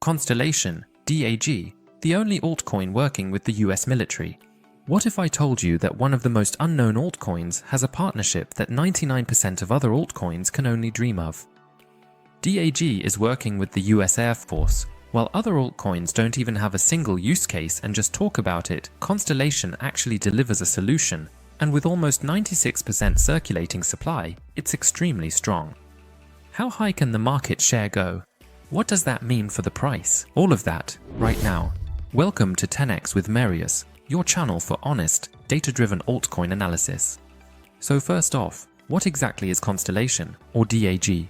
Constellation, DAG, the only altcoin working with the US military. What if I told you that one of the most unknown altcoins has a partnership that 99% of other altcoins can only dream of? DAG is working with the US Air Force. While other altcoins don't even have a single use case and just talk about it, Constellation actually delivers a solution, and with almost 96% circulating supply, it's extremely strong. How high can the market share go? What does that mean for the price? All of that, right now. Welcome to 10x with Marius, your channel for honest, data-driven altcoin analysis. So first off, what exactly is Constellation, or DAG?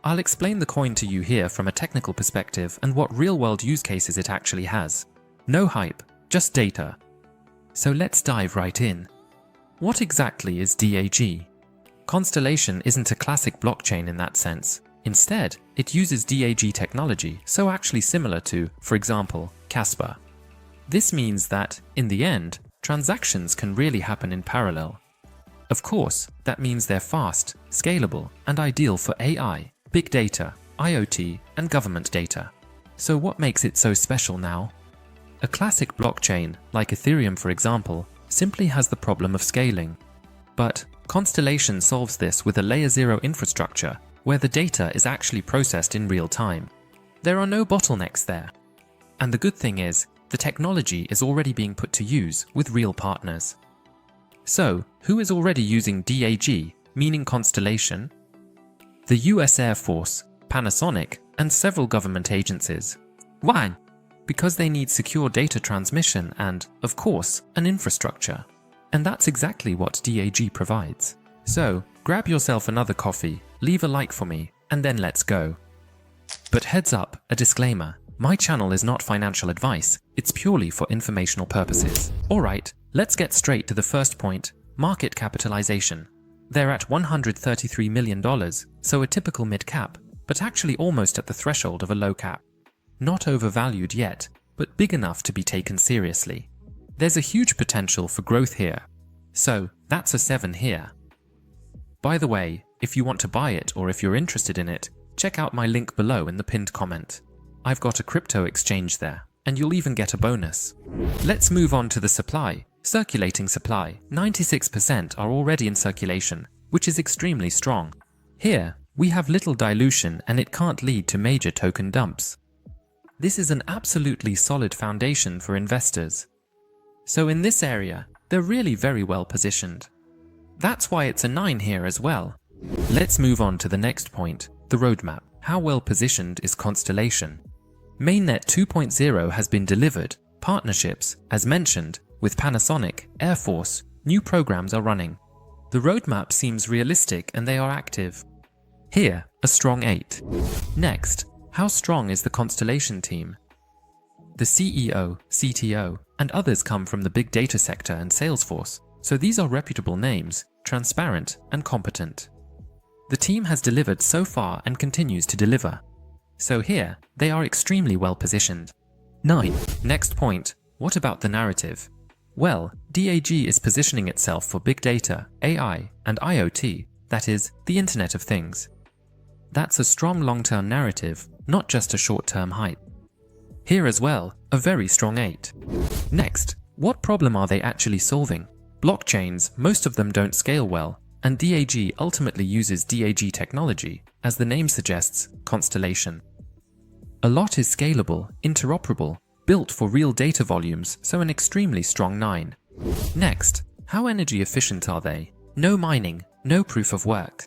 I'll explain the coin to you here from a technical perspective and what real-world use cases it actually has. No hype, just data. So let's dive right in. What exactly is DAG? Constellation isn't a classic blockchain in that sense. Instead, it uses DAG technology, so actually similar to, for example, Casper. This means that, in the end, transactions can really happen in parallel. Of course, that means they're fast, scalable, and ideal for AI, big data, IoT, and government data. So what makes it so special now? A classic blockchain, like Ethereum for example, simply has the problem of scaling. But Constellation solves this with a layer 0 infrastructure, where the data is actually processed in real time. There are no bottlenecks there. And the good thing is, the technology is already being put to use with real partners. So, who is already using DAG, meaning Constellation? The US Air Force, Panasonic, and several government agencies. Why? Because they need secure data transmission and, of course, an infrastructure. And that's exactly what DAG provides. So, grab yourself another coffee, leave a like for me, and then let's go. But heads up, a disclaimer. My channel is not financial advice, it's purely for informational purposes. Alright, let's get straight to the first point, market capitalization. They're at $133 million, so a typical mid-cap, but actually almost at the threshold of a low cap. Not overvalued yet, but big enough to be taken seriously. There's a huge potential for growth here. So, that's a 7 here. By the way, if you want to buy it or if you're interested in it, check out my link below in the pinned comment. I've got a crypto exchange there, and you'll even get a bonus. Let's move on to the supply. Circulating supply, 96% are already in circulation, which is extremely strong. Here, we have little dilution and it can't lead to major token dumps. This is an absolutely solid foundation for investors. So in this area, they're really very well positioned. That's why it's a 9 here as well. Let's move on to the next point, the roadmap. How well positioned is Constellation? Mainnet 2.0 has been delivered. Partnerships, as mentioned, with Panasonic, Air Force, new programs are running. The roadmap seems realistic and they are active. Here, a strong 8. Next, how strong is the Constellation team? The CEO, CTO, and others come from the big data sector and Salesforce, so these are reputable names, transparent and competent. The team has delivered so far and continues to deliver. So here, they are extremely well positioned. 9. Next point, what about the narrative? Well, DAG is positioning itself for big data, AI, and IoT, that is, the Internet of Things. That's a strong long-term narrative, not just a short-term hype. Here as well, a very strong 8. Next, what problem are they actually solving? Blockchains, most of them don't scale well, and DAG ultimately uses DAG technology, as the name suggests, Constellation. A lot is scalable, interoperable, built for real data volumes, so an extremely strong 9. Next, how energy efficient are they? No mining, no proof of work.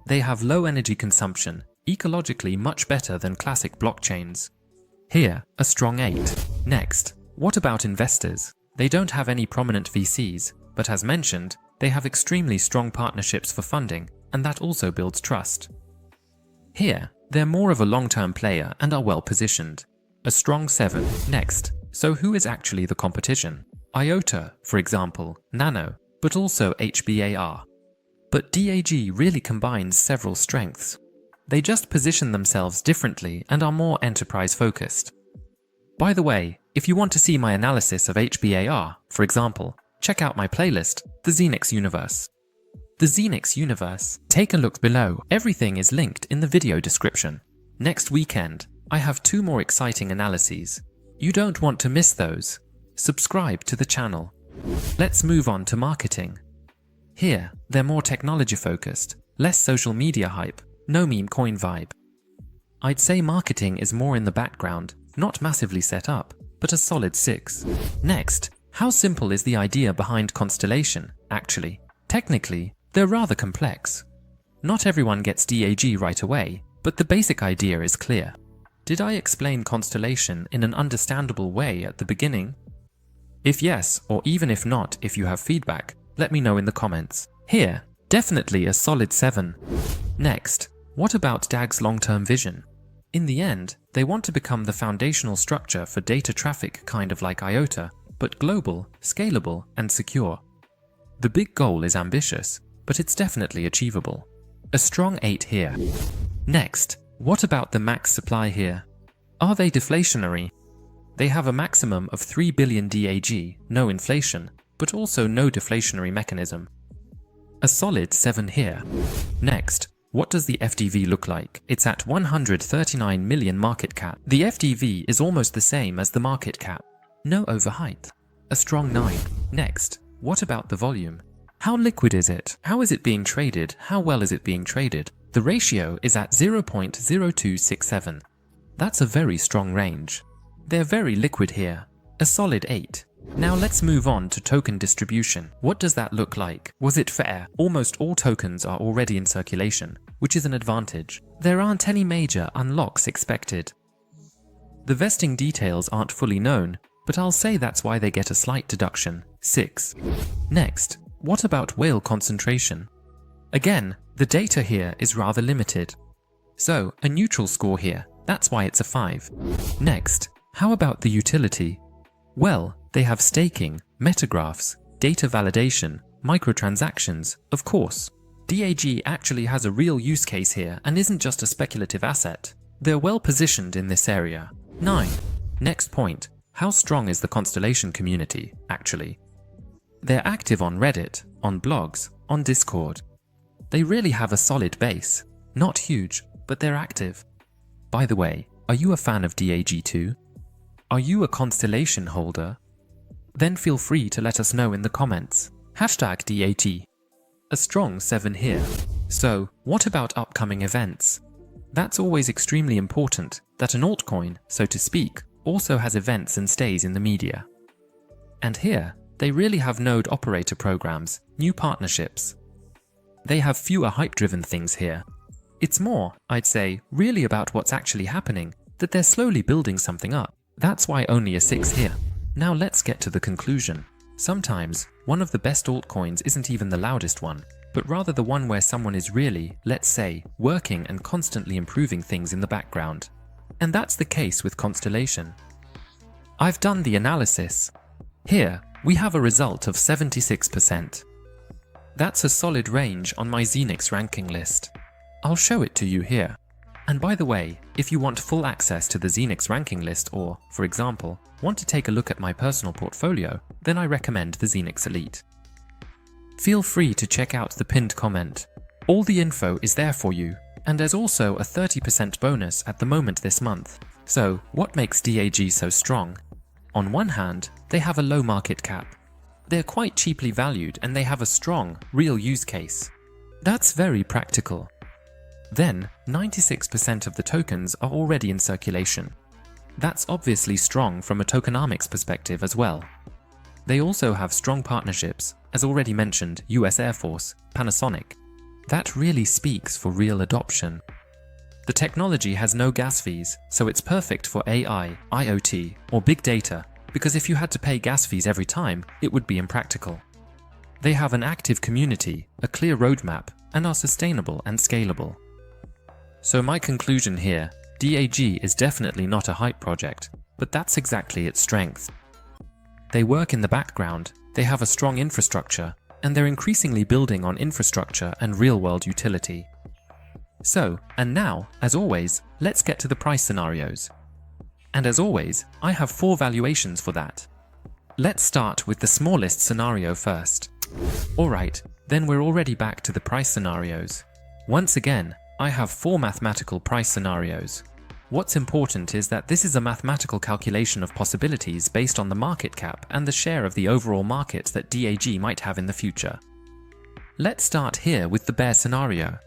They have low energy consumption, ecologically much better than classic blockchains. Here, a strong 8. Next, what about investors? They don't have any prominent VCs, but as mentioned, they have extremely strong partnerships for funding, and that also builds trust. Here, they're more of a long-term player and are well positioned. A strong 7. Next, so who is actually the competition? IOTA, for example, Nano, but also HBAR. But DAG really combines several strengths. They just position themselves differently and are more enterprise-focused. By the way, if you want to see my analysis of HBAR, for example, check out my playlist, The Xenix Universe. The Xenix Universe. Take a look below. Everything is linked in the video description. Next weekend, I have 2 more exciting analyses. You don't want to miss those. Subscribe to the channel. Let's move on to marketing. Here, they're more technology focused, less social media hype, no meme coin vibe. I'd say marketing is more in the background, not massively set up, but a solid 6. Next, how simple is the idea behind Constellation, actually? Technically, they're rather complex. Not everyone gets DAG right away, but the basic idea is clear. Did I explain Constellation in an understandable way at the beginning? If yes, or even if not, if you have feedback, let me know in the comments. Here, definitely a solid 7. Next, what about DAG's long-term vision? In the end, they want to become the foundational structure for data traffic, kind of like IOTA, but global, scalable, and secure. The big goal is ambitious, but it's definitely achievable. A strong 8 here. Next, what about the max supply here? Are they deflationary? They have a maximum of 3 billion DAG, no inflation, but also no deflationary mechanism. A solid 7 here. Next, what does the FDV look like? It's at 139 million market cap. The FDV is almost the same as the market cap. No overhype. A strong 9. Next, what about the volume? How liquid is it? How is it being traded? How well is it being traded? The ratio is at 0.0267. That's a very strong range. They're very liquid here. A solid 8. Now let's move on to token distribution. What does that look like? Was it fair? Almost all tokens are already in circulation, which is an advantage. There aren't any major unlocks expected. The vesting details aren't fully known, but I'll say that's why they get a slight deduction. 6. Next, what about whale concentration? Again, the data here is rather limited. So, a neutral score here. That's why it's a 5. Next, how about the utility? Well, they have staking, metagraphs, data validation, microtransactions, of course. DAG actually has a real use case here and isn't just a speculative asset. They're well positioned in this area. 9. Next point, how strong is the Constellation community, actually? They're active on Reddit, on blogs, on Discord. They really have a solid base. Not huge, but they're active. By the way, are you a fan of DAG too? Are you a Constellation holder? Then feel free to let us know in the comments. #DAG. A strong 7 here. So, what about upcoming events? That's always extremely important, that an altcoin, so to speak, also has events and stays in the media. And here, they really have node operator programs, new partnerships. They have fewer hype-driven things here. It's more, I'd say, really about what's actually happening, that they're slowly building something up. That's why only a 6 here. Now let's get to the conclusion. Sometimes, one of the best altcoins isn't even the loudest one, but rather the one where someone is really, let's say, working and constantly improving things in the background. And that's the case with Constellation. I've done the analysis. Here, we have a result of 76%. That's a solid range on my Zenix ranking list. I'll show it to you here. And by the way, if you want full access to the Zenix ranking list or, for example, want to take a look at my personal portfolio, then I recommend the Zenix Elite. Feel free to check out the pinned comment. All the info is there for you, and there's also a 30% bonus at the moment this month. So, what makes DAG so strong? On one hand, they have a low market cap. They're quite cheaply valued and they have a strong, real use case. That's very practical. Then, 96% of the tokens are already in circulation. That's obviously strong from a tokenomics perspective as well. They also have strong partnerships, as already mentioned, US Air Force, Panasonic. That really speaks for real adoption. The technology has no gas fees, so it's perfect for AI, IoT, or big data, because if you had to pay gas fees every time, it would be impractical. They have an active community, a clear roadmap, and are sustainable and scalable. So my conclusion here, DAG is definitely not a hype project, but that's exactly its strength. They work in the background, they have a strong infrastructure, and they're increasingly building on infrastructure and real-world utility. So, and now, as always, let's get to the price scenarios. And as always, I have 4 valuations for that. Let's start with the smallest scenario first. Alright, then we're already back to the price scenarios. Once again, I have 4 mathematical price scenarios. What's important is that this is a mathematical calculation of possibilities based on the market cap and the share of the overall market that DAG might have in the future. Let's start here with the bear scenario.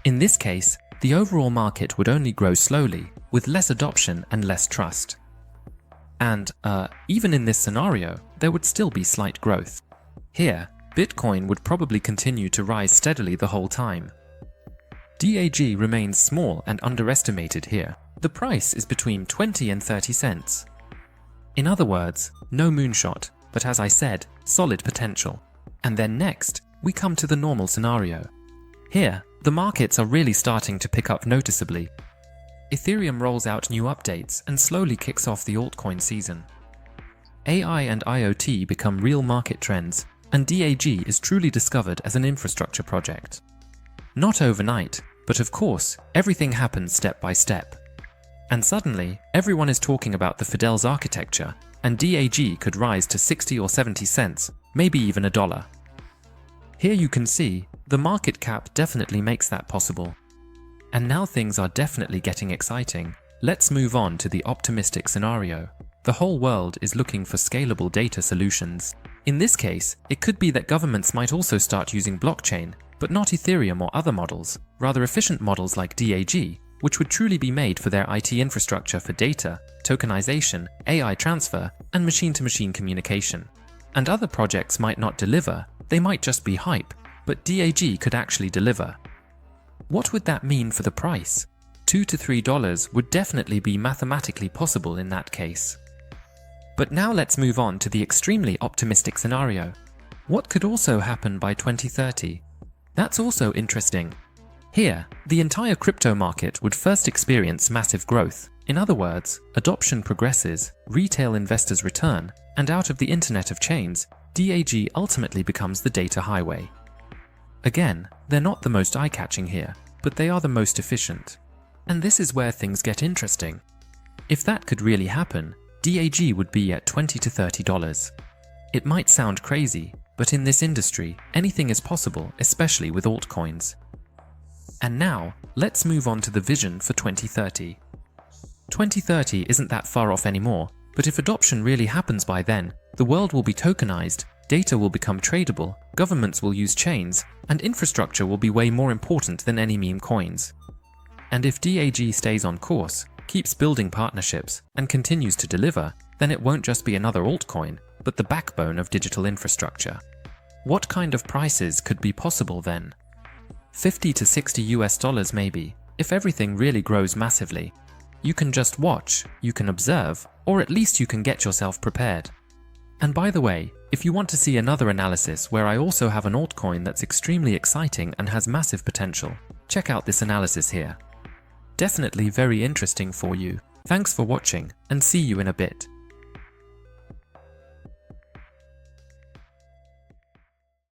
In this case, the overall market would only grow slowly, with less adoption and less trust. And, even in this scenario, there would still be slight growth. Here, Bitcoin would probably continue to rise steadily the whole time. DAG remains small and underestimated here. The price is between 20 and 30 cents. In other words, no moonshot, but as I said, solid potential. And then next, we come to the normal scenario. Here, the markets are really starting to pick up noticeably. Ethereum rolls out new updates and slowly kicks off the altcoin season. AI and IoT become real market trends, and DAG is truly discovered as an infrastructure project. Not overnight, but of course, everything happens step by step. And suddenly, everyone is talking about the Fidel's architecture, and DAG could rise to 60 or 70 cents, maybe even $1. Here you can see, the market cap definitely makes that possible. And now things are definitely getting exciting. Let's move on to the optimistic scenario. The whole world is looking for scalable data solutions. In this case, it could be that governments might also start using blockchain, but not Ethereum or other models, rather efficient models like DAG, which would truly be made for their IT infrastructure for data, tokenization, AI transfer, and machine-to-machine communication. And other projects might not deliver, they might just be hype, but DAG could actually deliver. What would that mean for the price? $2 to $3 would definitely be mathematically possible in that case. But now let's move on to the extremely optimistic scenario. What could also happen by 2030? That's also interesting. Here, the entire crypto market would first experience massive growth. In other words, adoption progresses, retail investors return, and out of the Internet of Chains, DAG ultimately becomes the data highway. Again, they're not the most eye-catching here, but they are the most efficient. And this is where things get interesting. If that could really happen, DAG would be at $20 to $30. It might sound crazy, but in this industry, anything is possible, especially with altcoins. And now, let's move on to the vision for 2030. 2030 isn't that far off anymore, but if adoption really happens by then, the world will be tokenized, data will become tradable, governments will use chains, and infrastructure will be way more important than any meme coins. And if DAG stays on course, keeps building partnerships, and continues to deliver, then it won't just be another altcoin, but the backbone of digital infrastructure. What kind of prices could be possible then? $50 to $60 maybe, if everything really grows massively. You can just watch, you can observe, or at least you can get yourself prepared. And by the way, if you want to see another analysis where I also have an altcoin that's extremely exciting and has massive potential, check out this analysis here. Definitely very interesting for you. Thanks for watching, and see you in a bit.